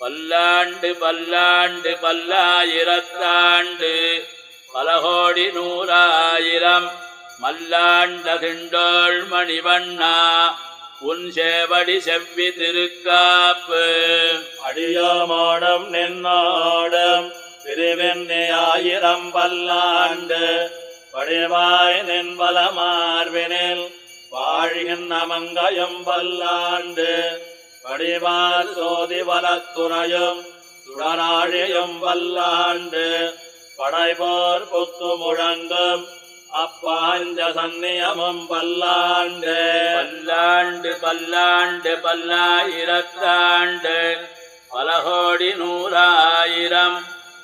பல்லாண்டு பல்லாண்டு பல்லாயிரத்தாண்டு பலகோடி நூறாயிரம் மல்லாண்ட திண்டோள் மணிவண்ணா உன் சேவடி செவ்வி திருக்காப்பு. அடியோமோடும் நின்னோடும் பிரிவெண்ணி ஆயிரம் பல்லாண்டு படிவாய் நின்பல மார்பினில் வாழ்கின்ற மங்கையும் பல்லாண்டு படிவார் சோதி வலத்துறையும் சுடராழியும் பல்லாண்டு படைபோர் புத்து முழங்கும் அப்பாஞ்ச சன்னியமும் பல்லாண்டு. பல்லாண்டு பல்லாண்டு பல்லாயிரத்தாண்டு பலகோடி நூறாயிரம்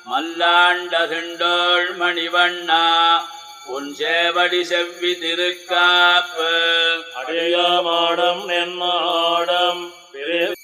மல்லாண்ட திண்டோள் மணிவண்ணா உன் சேவடி செவ்வி திருக்காப்பு. அடியோமோடும் நின்னோடும் பிரிவு